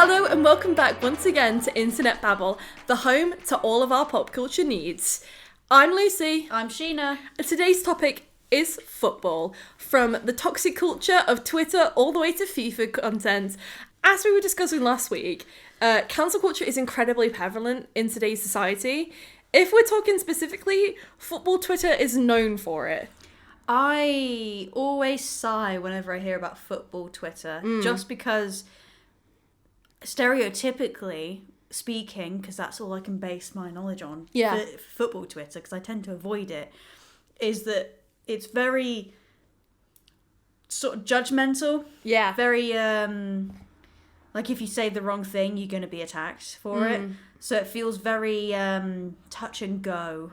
Hello and welcome back once again to Internet Babble, the home to all of our pop culture needs. I'm Lucy. I'm Sheena. And today's topic is football, from the toxic culture of Twitter all the way to FIFA content. As we were discussing last week, cancel culture is incredibly prevalent in today's society. If we're talking specifically, football Twitter is known for it. I always sigh whenever I hear about football Twitter, just because stereotypically speaking, because that's all I can base my knowledge on, football Twitter, because I tend to avoid it, is that it's very sort of judgmental. Yeah. Very, like if you say the wrong thing, you're going to be attacked for it. So it feels very touch and go.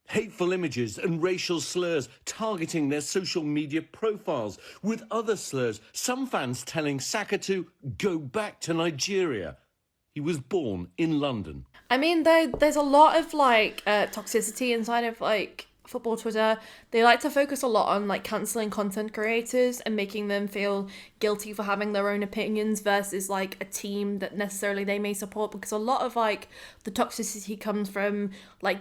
Hateful images and racial slurs targeting their social media profiles, with other slurs, some fans telling Saka to go back to Nigeria. He was born in London. I mean, there's a lot of toxicity inside of football Twitter. They like to focus a lot on cancelling content creators and making them feel guilty for having their own opinions versus a team that necessarily they may support, because a lot of the toxicity comes from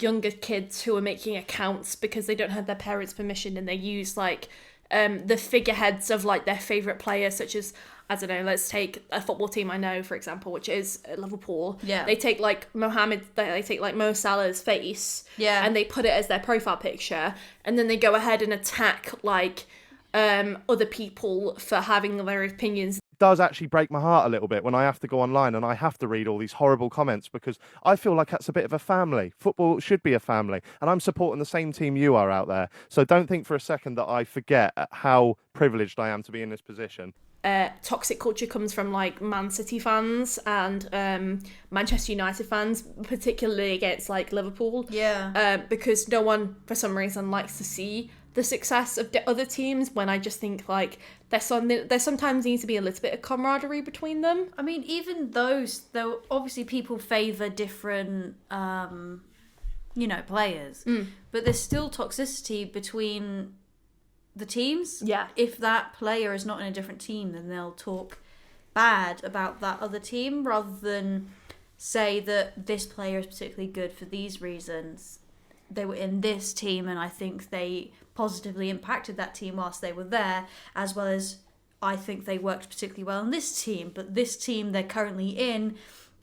younger kids who are making accounts because they don't have their parents' permission, and they use the figureheads of their favourite players, such as, I don't know, let's take a football team I know, for example, which is Liverpool. Yeah. They take they take Mo Salah's face, and they put it as their profile picture, and then they go ahead and attack other people for having their opinions. It does actually break my heart a little bit when I have to go online and I have to read all these horrible comments, because I feel like that's a bit of a family. Football should be a family, and I'm supporting the same team you are out there. So don't think for a second that I forget how privileged I am to be in this position. Toxic culture comes from Man City fans and Manchester United fans, particularly against Liverpool. Yeah. Because no one, for some reason, likes to see the success of the other teams, when I just think there sometimes needs to be a little bit of camaraderie between them. I mean, even those, though, obviously people favour different, players, but there's still toxicity between the teams. Yeah. If that player is not in a different team, then they'll talk bad about that other team rather than say that this player is particularly good for these reasons. They were in this team and I think they positively impacted that team whilst they were there, as well as I think they worked particularly well in this team, but this team they're currently in,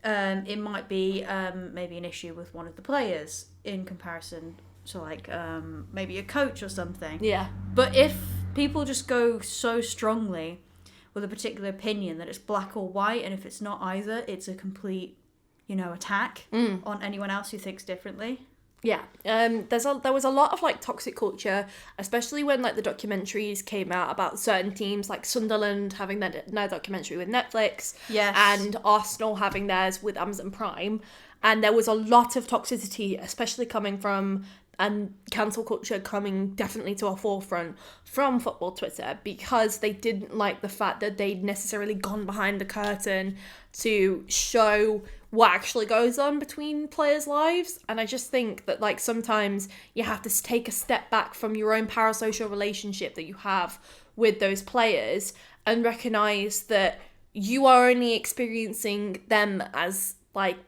it might be maybe an issue with one of the players in comparison to maybe a coach or something. Yeah. But if people just go so strongly with a particular opinion that it's black or white, and if it's not either, it's a complete, attack on anyone else who thinks differently. Yeah, there was a lot of toxic culture, especially when the documentaries came out about certain teams, like Sunderland having their documentary with Netflix, yes, and Arsenal having theirs with Amazon Prime, and there was a lot of toxicity, especially coming from, and cancel culture coming definitely to a forefront from football Twitter, because they didn't like the fact that they'd necessarily gone behind the curtain to show what actually goes on between players' lives. And I just think that sometimes you have to take a step back from your own parasocial relationship that you have with those players and recognise that you are only experiencing them as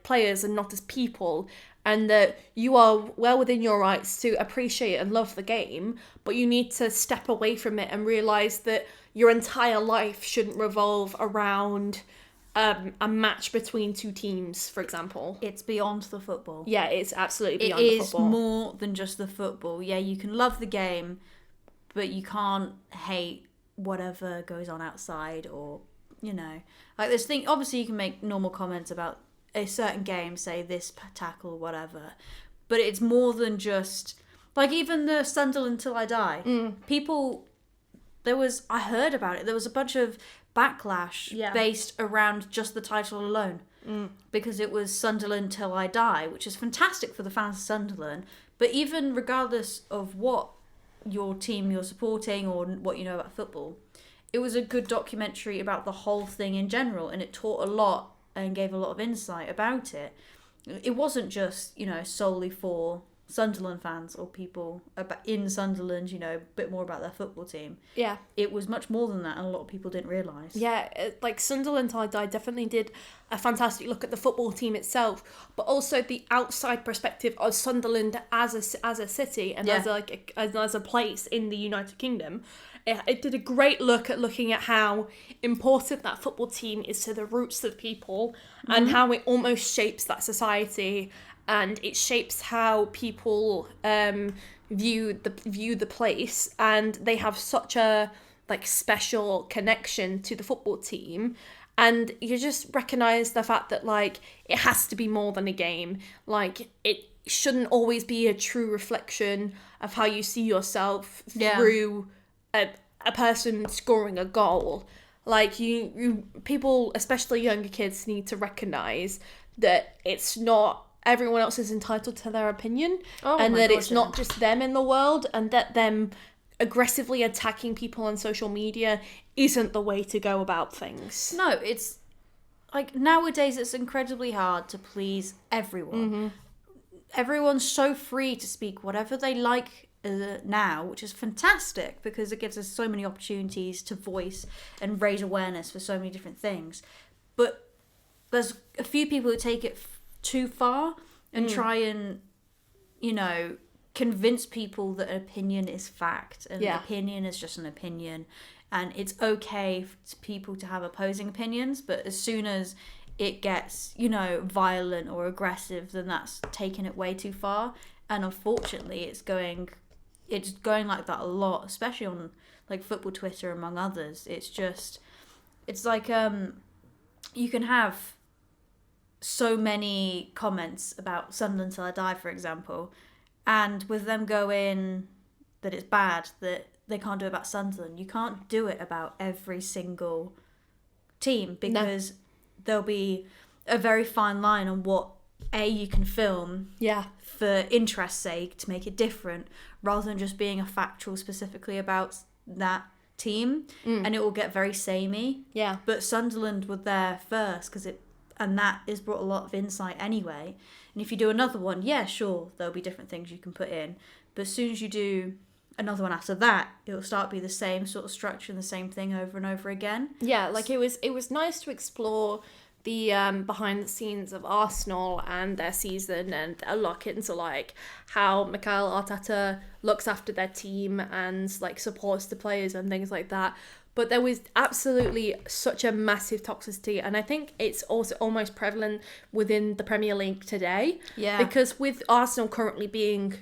players and not as people, and that you are well within your rights to appreciate and love the game, but you need to step away from it and realise that your entire life shouldn't revolve around a match between two teams, for example. It's beyond the football. Yeah, it's absolutely beyond the football. It is more than just the football. Yeah, you can love the game, but you can't hate whatever goes on outside, or, this thing. Obviously, you can make normal comments about a certain game, say this tackle or whatever, but it's more than just, even the Sunderland Till I Die. People, I heard about it, there was a bunch of backlash based around just the title alone, because it was Sunderland Till I Die, which is fantastic for the fans of Sunderland, but even regardless of what your team you're supporting or what you know about football, it was a good documentary about the whole thing in general, and it taught a lot and gave a lot of insight about it. It wasn't just, solely for Sunderland fans or people in Sunderland, you know, a bit more about their football team. Yeah. It was much more than that, and a lot of people didn't realise. Yeah, like Sunderland Tide I definitely did a fantastic look at the football team itself, but also the outside perspective of Sunderland as a city and as a place in the United Kingdom. It did a great look at looking at how important that football team is to the roots of people and how it almost shapes that society, and it shapes how people view the place, and they have such a like special connection to the football team, and you just recognize the fact that like it has to be more than a game. Like it shouldn't always be a true reflection of how you see yourself through a person scoring a goal. Like you people, especially younger kids, need to recognize that it's not everyone else is entitled to their opinion, and that it's not just them in the world, and that them aggressively attacking people on social media isn't the way to go about things. No, it's like nowadays it's incredibly hard to please everyone. Everyone's so free to speak whatever they like now, which is fantastic because it gives us so many opportunities to voice and raise awareness for so many different things. But there's a few people who take it too far and try and, you know, convince people that an opinion is fact and an opinion is just an opinion, and it's okay for people to have opposing opinions, but as soon as it gets, you know, violent or aggressive, then that's taking it way too far. And unfortunately it's going like that a lot, especially on like football Twitter among others. It's like you can have so many comments about Sunderland Till I Die, for example, and with them going that it's bad that they can't do it about Sunderland, you can't do it about every single team, because there'll be a very fine line on what you can film for interest's sake to make it different, rather than just being a factual specifically about that team, and it will get very samey. But Sunderland were there first and that has brought a lot of insight anyway. And if you do another one, sure, there'll be different things you can put in, but as soon as you do another one after that, it'll start to be the same sort of structure and the same thing over and over again. Like it was nice to explore the behind the scenes of Arsenal and their season, and a look into like how Mikel Arteta looks after their team and like supports the players and things like that. But there was absolutely such a massive toxicity, and I think it's also almost prevalent within the Premier League today. Because with Arsenal currently being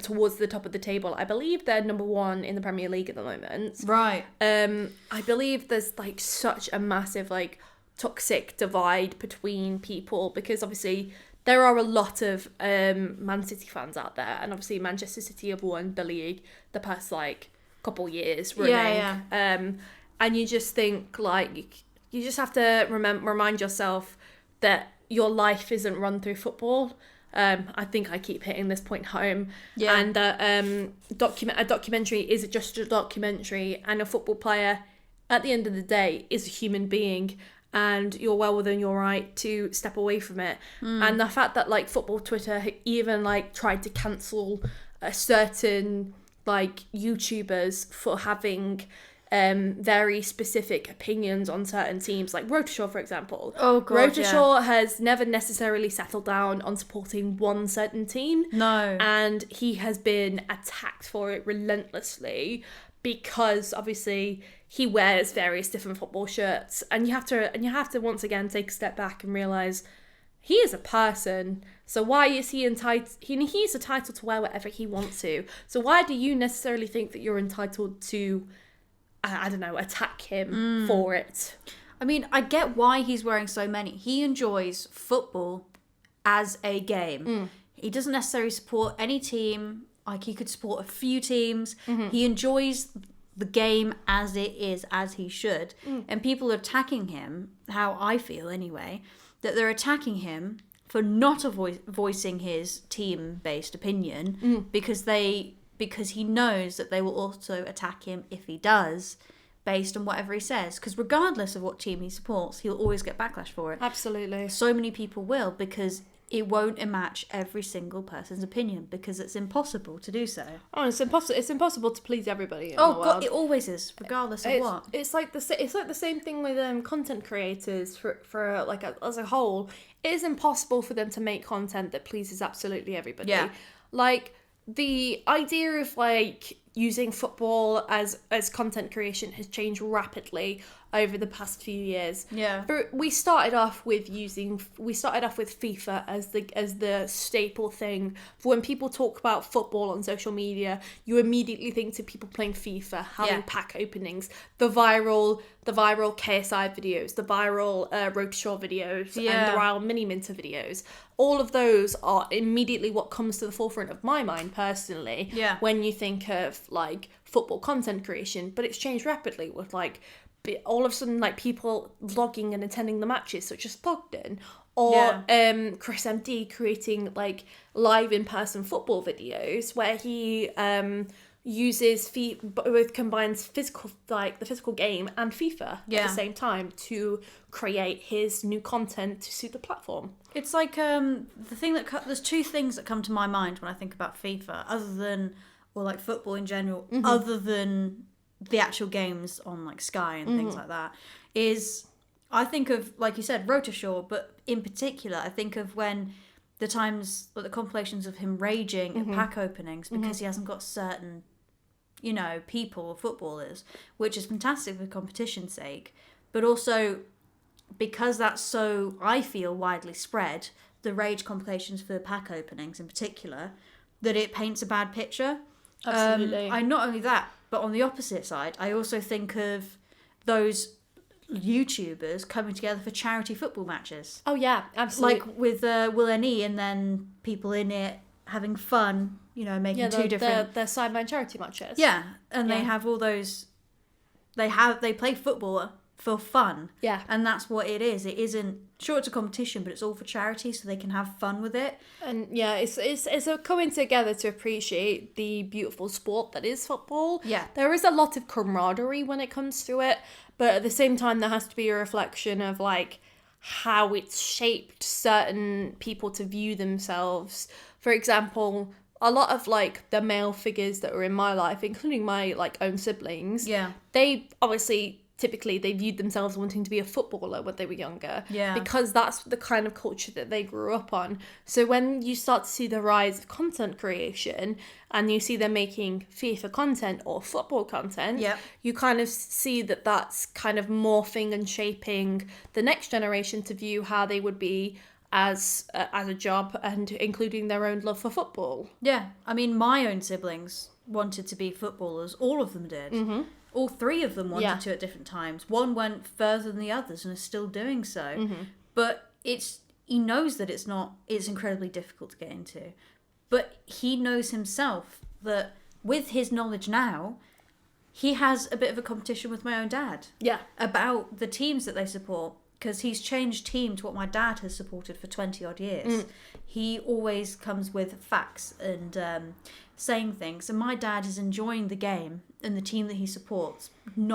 towards the top of the table, I believe they're number 1 in the Premier League at the moment. Right. I believe there's like such a massive like toxic divide between people, because obviously there are a lot of Man City fans out there, and obviously Manchester City have won the league the past like couple years running. And you just think like you just have to remind yourself that your life isn't run through football. I think I keep hitting this point home. And that a documentary is just a documentary, and a football player at the end of the day is a human being, and you're well within your right to step away from it. And the fact that like football Twitter even like tried to cancel a certain like YouTubers for having very specific opinions on certain teams, like Rotashaw, for example. Rotashaw has never necessarily settled down on supporting one certain team. And he has been attacked for it relentlessly, because obviously he wears various different football shirts, and you have to once again take a step back and realize he is a person. So why is he entitled? He's entitled to wear whatever he wants to. So why do you necessarily think that you're entitled to, I don't know, attack him for it? I mean, I get why he's wearing so many. He enjoys football as a game. He doesn't necessarily support any team. Like, he could support a few teams. He enjoys the game as it is, as he should. And people are attacking him, how I feel anyway, that they're attacking him for not voicing his team-based opinion, because he knows that they will also attack him if he does, based on whatever he says. Because regardless of what team he supports, he'll always get backlash for it. Absolutely. So many people will, because it won't match every single person's opinion because it's impossible to do so. Oh, it's impossible. It's impossible to please everybody in the world. God, it always is, regardless of what. It's like the same thing with content creators for like as a whole. It is impossible for them to make content that pleases absolutely everybody. Yeah. Like the idea of like using football as content creation has changed rapidly over the past few years. Yeah. But we started off with FIFA as the staple thing. For when people talk about football on social media, you immediately think to people playing FIFA, having pack openings, the viral KSI videos, the viral Road to Shore videos, and the viral Mini Minter videos. All of those are immediately what comes to the forefront of my mind personally. Yeah. When you think of like football content creation, but it's changed rapidly with like all of a sudden like people vlogging and attending the matches, such as Bogdan, or Chris MD creating like live in-person football videos where he uses both combines the physical game and FIFA at the same time to create his new content to suit the platform. It's like there's two things that come to my mind when I think about FIFA, or like football in general, other than the actual games on like Sky and things like that, is I think of, like you said, Road to Shore, but in particular I think of when the times, like the compilations of him raging at pack openings because he hasn't got certain, people or footballers, which is fantastic for competition's sake, but also because that's so, I feel, widely spread, the rage compilations for pack openings in particular, that it paints a bad picture. Absolutely. I not only that, but on the opposite side, I also think of those YouTubers coming together for charity football matches. Oh yeah, absolutely. Like with Will NE, and then people in it having fun, making two different... the sideline charity matches. Yeah, and they have all those... They play football for fun. Yeah. And that's what it is. It isn't... Sure, it's a competition, but it's all for charity, so they can have fun with it. And yeah, it's a coming together to appreciate the beautiful sport that is football. Yeah. There is a lot of camaraderie when it comes to it, but at the same time, there has to be a reflection of like how it's shaped certain people to view themselves. For example, a lot of like the male figures that were in my life, including my like own siblings, they obviously typically they viewed themselves wanting to be a footballer when they were younger, because that's the kind of culture that they grew up on. So when you start to see the rise of content creation and you see them making FIFA content or football content, you kind of see that that's kind of morphing and shaping the next generation to view how they would be as a job, and including their own love for football. Yeah, I mean, my own siblings wanted to be footballers. All of them did. All three of them wanted to at different times. One went further than the others and is still doing so. But he knows that it's incredibly difficult to get into. But he knows himself that with his knowledge now, he has a bit of a competition with my own dad. Yeah. About the teams that they support. Because he's changed team to what my dad has supported for 20 odd years. He always comes with facts and saying things. And my dad is enjoying the game and the team that he supports in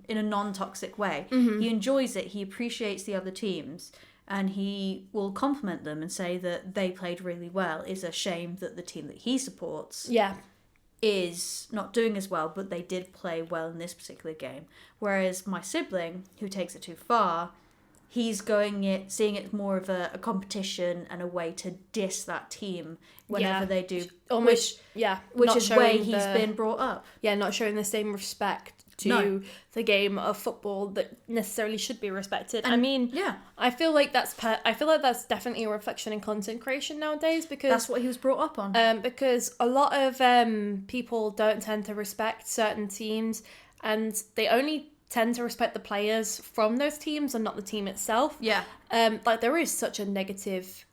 a non-toxic way. He enjoys it. He appreciates the other teams. And he will compliment them and say that they played really well. It's a shame that the team that he supports is not doing as well, but they did play well in this particular game. Whereas my sibling, who takes it too far... He's seeing it more of a competition and a way to diss that team whenever they do. Almost, which is where he's been brought up. Yeah, not showing the same respect to the game of football that necessarily should be respected. And, I mean, I feel like that's definitely a reflection in content creation nowadays, because that's what he was brought up on. Because a lot of people don't tend to respect certain teams, and they only tend to respect the players from those teams and not the team itself. Like there is such a negative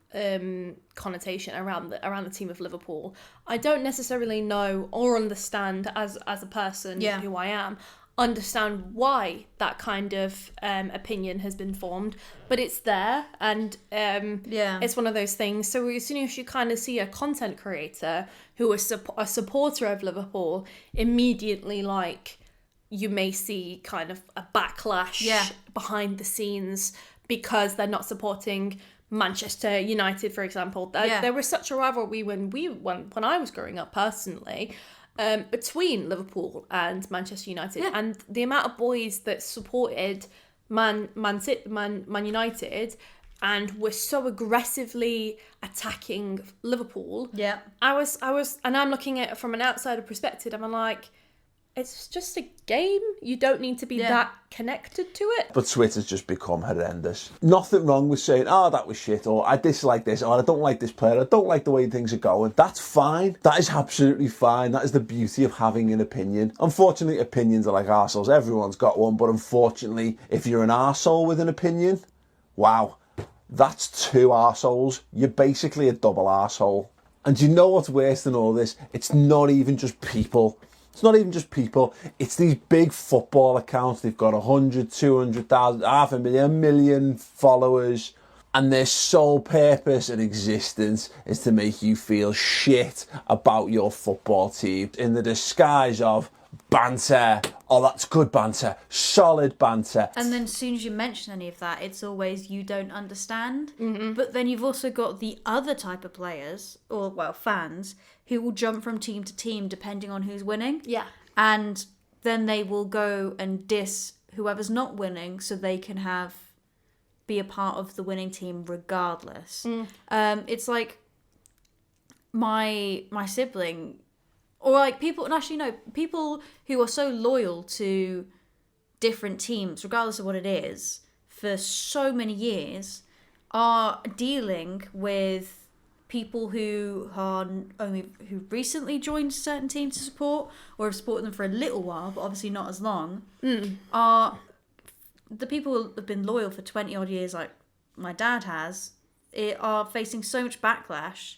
connotation around the team of Liverpool. I don't necessarily know or understand as a person who I am, understand why that kind of opinion has been formed, but it's there, and it's one of those things. So as soon as you kind of see a content creator who is a supporter of Liverpool, immediately like you may see kind of a backlash behind the scenes because they're not supporting Manchester United, for example. There was such a rivalry when I was growing up personally, between Liverpool and Manchester United, and the amount of boys that supported Man United and were so aggressively attacking Liverpool. Yeah. I was, and I'm looking at it from an outsider perspective, and I'm like, it's just a game. You don't need to be that connected to it. But Twitter's just become horrendous. Nothing wrong with saying, oh, that was shit, or I dislike this, or I don't like this player, I don't like the way things are going. That's fine. That is absolutely fine. That is the beauty of having an opinion. Unfortunately, opinions are like arseholes. Everyone's got one, but unfortunately, if you're an arsehole with an opinion, wow, that's two arseholes. You're basically a double arsehole. And do you know what's worse than all this? It's not even just people. It's not even just people. It's these big football accounts. They've got 100, 200,000, 500,000, 1 million followers. And their sole purpose and existence is to make you feel shit about your football team in the disguise of banter. Oh, that's good banter. Solid banter. And then as soon as you mention any of that, it's always you don't understand. Mm-hmm. But then you've also got the other type of players, or, well, fans, who will jump from team to team depending on who's winning. Yeah. And then they will go and diss whoever's not winning so they can be a part of the winning team regardless. It's like my sibling, or like people, and actually no, people who are so loyal to different teams, regardless of what it is, for so many years, are dealing with people who who recently joined certain teams to support, or have supported them for a little while, but obviously not as long, are the people who have been loyal for 20 odd years, like my dad has, are facing so much backlash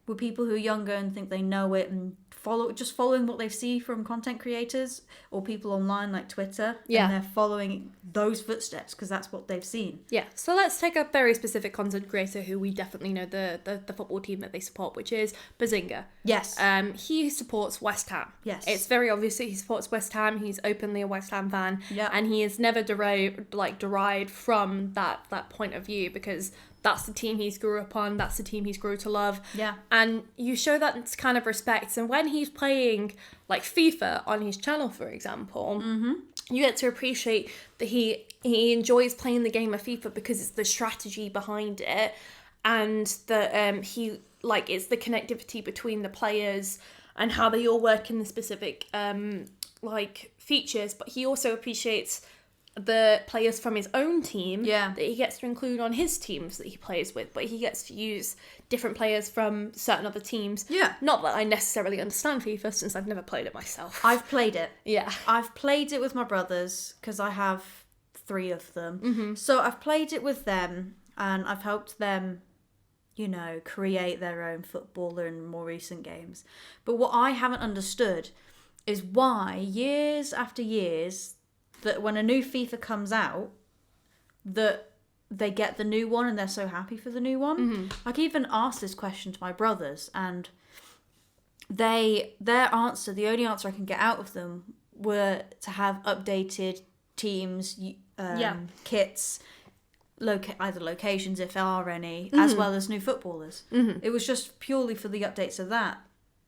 with people who are younger and think they know it and following what they see from content creators or people online like Twitter. Yeah. And they're following those footsteps because that's what they've seen. Yeah. So let's take a very specific content creator who we definitely know the football team that they support, which is Bazinga. Yes. He supports West Ham. Yes. It's very obvious that he supports West Ham. He's openly a West Ham fan. Yeah. And he is never derived from that point of view, because that's the team he's grew up on. That's the team he's grew to love. Yeah. And you show that kind of respect. And when he's playing like FIFA on his channel, for example, you get to appreciate that he enjoys playing the game of FIFA because it's the strategy behind it, and that it's the connectivity between the players and how they all work in the specific features. But he also appreciates the players from his own team that he gets to include on his teams that he plays with, but he gets to use different players from certain other teams. Yeah. Not that I necessarily understand FIFA, since I've never played it myself. I've played it. Yeah. I've played it with my brothers because I have 3 of them. Mm-hmm. So I've played it with them and I've helped them, create their own footballer in more recent games. But what I haven't understood is why years after years that when a new FIFA comes out, that they get the new one and they're so happy for the new one. Mm-hmm. I even asked this question to my brothers, and the only answer I can get out of them were to have updated teams, kits, either locations if there are any, as well as new footballers. Mm-hmm. It was just purely for the updates of that.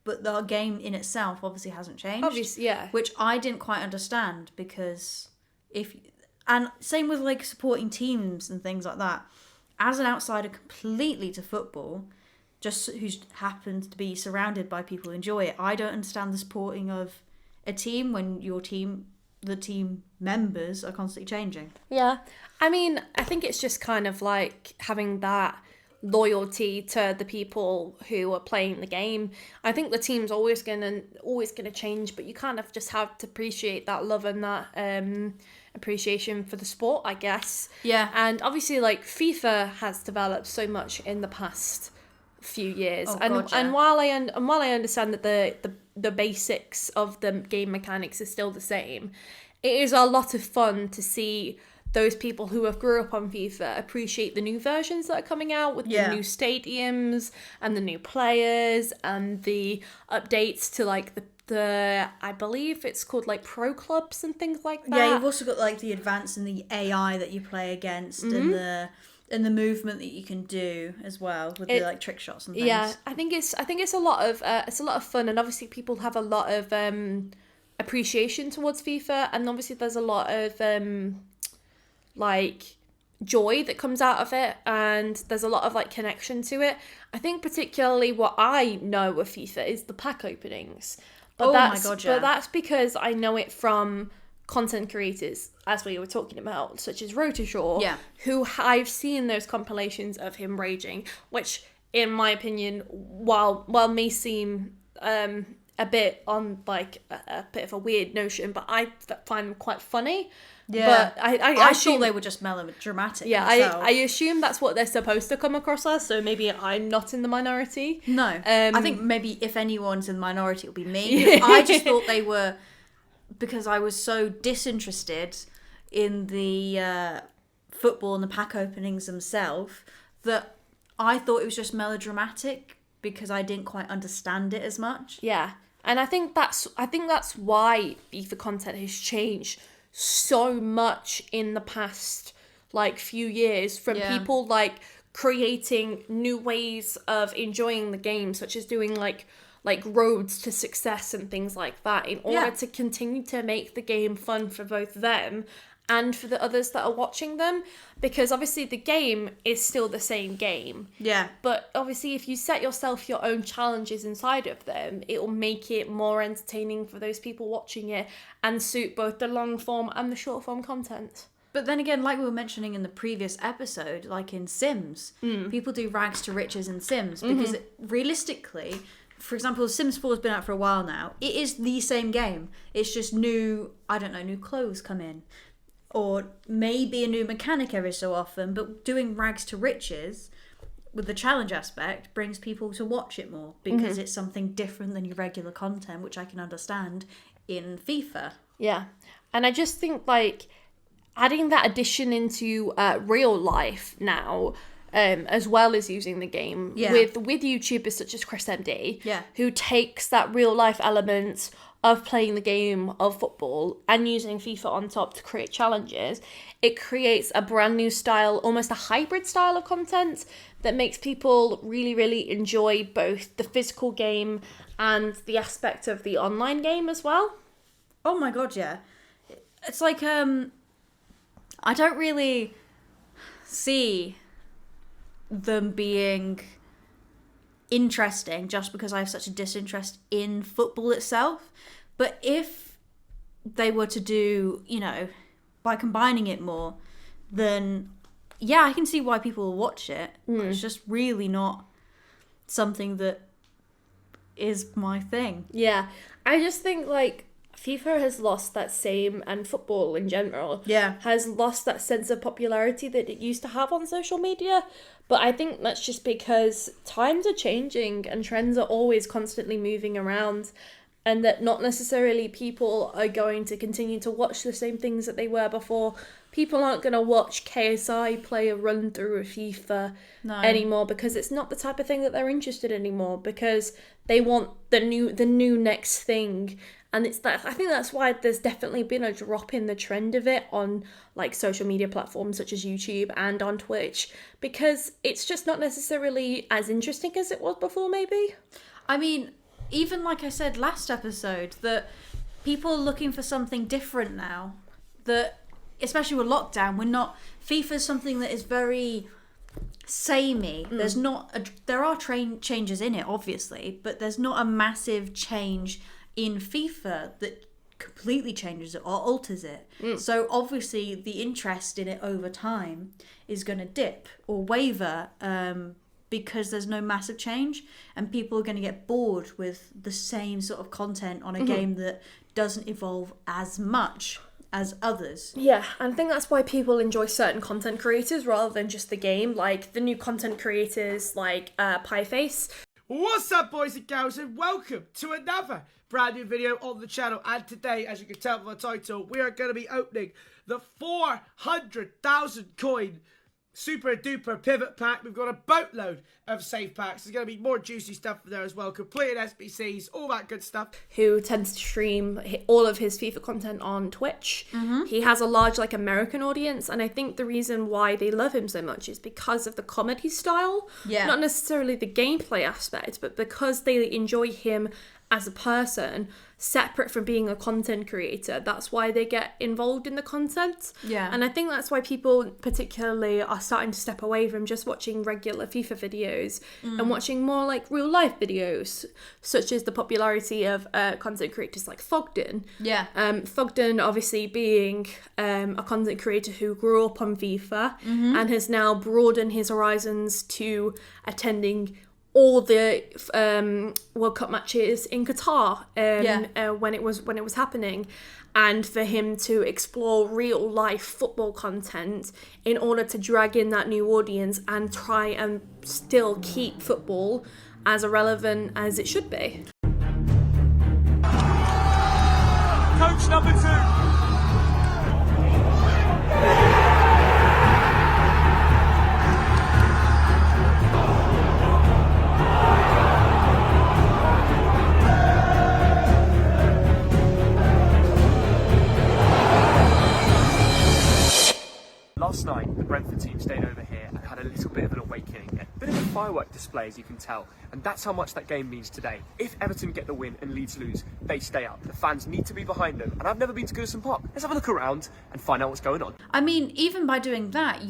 But the game in itself obviously hasn't changed. Obviously, yeah. Which I didn't quite understand, because and same with like supporting teams and things like that. As an outsider completely to football, just who happens to be surrounded by people who enjoy it, I don't understand the supporting of a team when the team members are constantly changing. Yeah. I mean, I think it's just kind of like having that loyalty to the people who are playing the game. I think the team's always gonna change, but you kind of just have to appreciate that love and that appreciation for the sport, I guess. Yeah. And obviously, like, FIFA has developed so much in the past few years, and while I understand that the basics of the game mechanics is still the same, it is a lot of fun to see those people who have grew up on FIFA appreciate the new versions that are coming out with the new stadiums and the new players and the updates to like the I believe it's called like pro clubs and things like that. Yeah, you've also got like the advance in the AI that you play against and the And the movement that you can do as well with the like trick shots and things. Yeah, I think it's a lot of fun, and obviously people have a lot of appreciation towards FIFA, and obviously there's a lot of like joy that comes out of it, and there's a lot of like connection to it. I think particularly what I know of FIFA is the pack openings. But my God, yeah. But that's because I know it from content creators, as we were talking about, such as Rotoshaw, who I've seen those compilations of him raging, which, in my opinion, while may seem a bit on like a bit of a weird notion, but I find them quite funny. Yeah, but I assume thought they were just melodramatic. Yeah, myself. I assume that's what they're supposed to come across as. So maybe I'm not in the minority. No, I think maybe if anyone's in the minority, it'll be me. I just thought they were, because I was so disinterested in the football and the pack openings themselves, that I thought it was just melodramatic because I didn't quite understand it as much. Yeah, and I think that's why FIFA content has changed so much in the past like few years, from people like creating new ways of enjoying the game, such as doing like roads to success and things like that, in order to continue to make the game fun for both them and for the others that are watching them, because obviously the game is still the same game. Yeah. But obviously if you set yourself your own challenges inside of them, it will make it more entertaining for those people watching it and suit both the long form and the short form content. But then again, like we were mentioning in the previous episode, like in Sims, people do rags to riches in Sims because realistically, for example, Sims 4 has been out for a while now. It is the same game. It's just new clothes come in. Or maybe a new mechanic every so often, but doing rags to riches with the challenge aspect brings people to watch it more because it's something different than your regular content, which I can understand in FIFA. Yeah. And I just think like adding that addition into real life now, as well as using the game with YouTubers such as Chris MD, who takes that real life element of playing the game of football and using FIFA on top to create challenges, it creates a brand new style, almost a hybrid style of content that makes people really, really enjoy both the physical game and the aspect of the online game as well. Oh my God, yeah. It's like, I don't really see them being interesting just because I have such a disinterest in football itself. But if they were to do, by combining it more, then yeah, I can see why people will watch it. But it's just really not something that is my thing. Yeah, I just think like FIFA has lost that same, and football in general has lost that sense of popularity that it used to have on social media. But I think that's just because times are changing and trends are always constantly moving around, and that not necessarily people are going to continue to watch the same things that they were before. People aren't going to watch KSI play a run through of FIFA anymore, because it's not the type of thing that they're interested in anymore, because they want the new next thing. And it's that, I think that's why there's definitely been a drop in the trend of it on like social media platforms such as YouTube and on Twitch, because it's just not necessarily as interesting as it was before, maybe. I mean, even like I said last episode, that people are looking for something different now. That, especially with lockdown, FIFA's something that is very samey. There's not, there are changes in it, obviously, but there's not a massive change in FIFA that completely changes it or alters it. So obviously the interest in it over time is going to dip or waver because there's no massive change, and people are going to get bored with the same sort of content on a game that doesn't evolve as much as others. Yeah, and I think that's why people enjoy certain content creators rather than just the game, like the new content creators like Pieface. What's up, boys and girls, and welcome to another brand new video on the channel. And today, as you can tell from the title, we are going to be opening the 400,000 coin super duper pivot pack. We've got a boatload of save packs. There's going to be more juicy stuff there as well. Completed SBCs, all that good stuff. Who tends to stream all of his FIFA content on Twitch. He has a large American audience, and I think the reason why they love him so much is because of the comedy style. Yeah. Not necessarily the gameplay aspect, but because they enjoy him as a person, separate from being a content creator. That's why they get involved in the content. Yeah. And I think that's why people particularly are starting to step away from just watching regular FIFA videos and watching more real life videos, such as the popularity of content creators like Fogden. Yeah. Fogden obviously being a content creator who grew up on FIFA and has now broadened his horizons to attending all the World Cup matches in Qatar when it was happening, and for him to explore real life football content in order to drag in that new audience and try and still keep football as relevant as it should be. Coach number 2. Last night, the Brentford team stayed over here and had a little bit of an awakening. A bit of a firework display, as you can tell. And that's how much that game means today. If Everton get the win and Leeds lose, they stay up. The fans need to be behind them. And I've never been to Goodison Park. Let's have a look around and find out what's going on. I mean, even by doing that,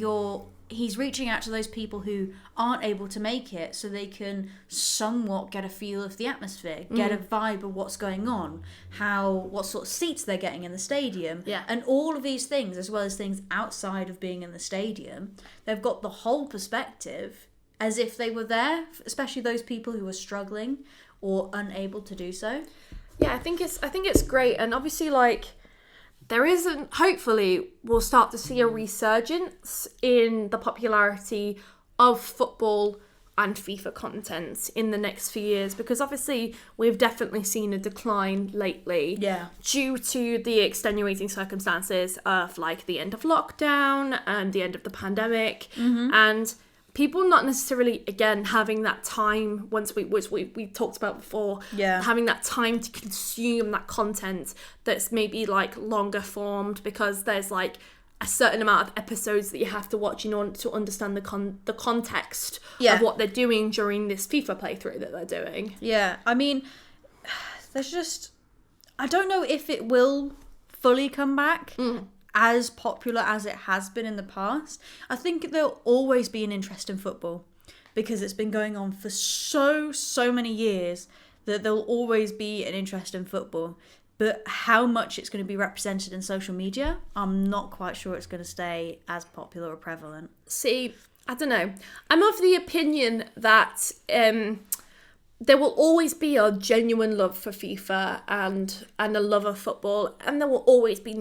he's reaching out to those people who aren't able to make it, so they can somewhat get a feel of the atmosphere, get a vibe of what's going on, what sort of seats they're getting in the stadium, and all of these things, as well as things outside of being in the stadium. They've got the whole perspective as if they were there, especially those people who are struggling or unable to do so. Yeah, I think it's great, and obviously there isn't, hopefully we'll start to see a resurgence in the popularity of football and FIFA content in the next few years, because obviously we've definitely seen a decline lately due to the extenuating circumstances of the end of lockdown and the end of the pandemic, and people not necessarily, again, having that time, which we talked about before, having that time to consume that content that's maybe longer formed, because there's a certain amount of episodes that you have to watch in order to understand the context of what they're doing during this FIFA playthrough that they're doing. Yeah, I mean, I don't know if it will fully come back as popular as it has been in the past. I think there'll always be an interest in football because it's been going on for so many years, that there'll always be an interest in football. But how much it's going to be represented in social media, I'm not quite sure it's going to stay as popular or prevalent. See, I don't know. I'm of the opinion that there will always be a genuine love for FIFA and a love of football, and there will always be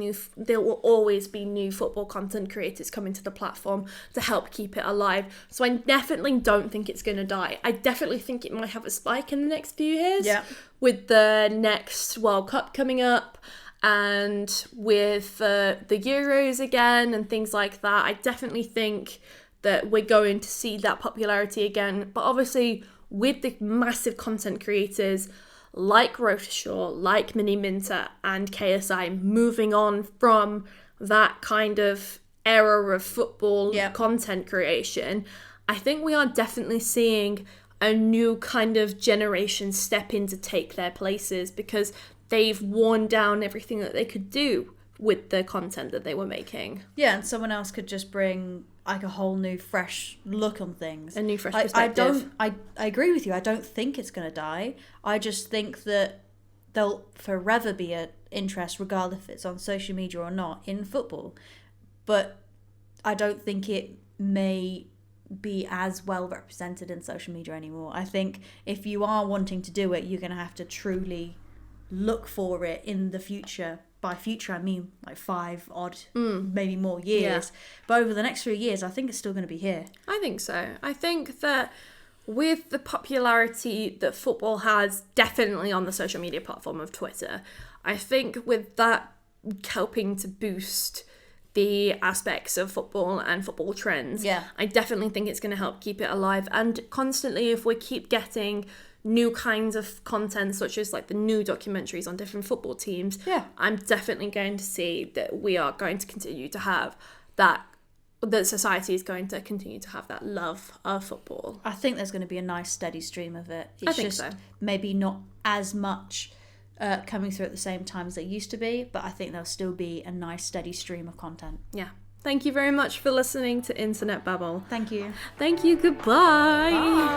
new football content creators coming to the platform to help keep it alive. So I definitely don't think it's going to die. I definitely think it might have a spike in the next few years. Yeah. With the next World Cup coming up and with the Euros again and things like that. I definitely think that we're going to see that popularity again. But obviously, with the massive content creators like Rotashaw, like Mini Minter and KSI moving on from that kind of era of football content creation, I think we are definitely seeing a new kind of generation step in to take their places, because they've worn down everything that they could do with the content that they were making. Yeah, and someone else could just bring a whole new fresh look on things. A new fresh perspective. I agree with you. I don't think it's going to die. I just think that there'll forever be an interest, regardless if it's on social media or not, in football. But I don't think it may be as well represented in social media anymore. I think if you are wanting to do it, you're going to have to truly look for it in the future. By future, I mean 5 odd, maybe more years. Yeah. But over the next few years, I think it's still going to be here. I think so. I think that with the popularity that football has, definitely on the social media platform of Twitter, I think with that helping to boost the aspects of football and football trends. Yeah. I definitely think it's going to help keep it alive. And constantly, if we keep getting new kinds of content, such as like the new documentaries on different football teams, I'm definitely going to see that we are going to continue to have that, that society is going to continue to have that love of football. I think there's going to be a nice steady stream of it. I think so. Maybe not as much coming through at the same time as they used to be, but I think there'll still be a nice steady stream of content. Yeah. Thank you very much for listening to Internet Babble. Thank you. Thank you. Goodbye. Bye.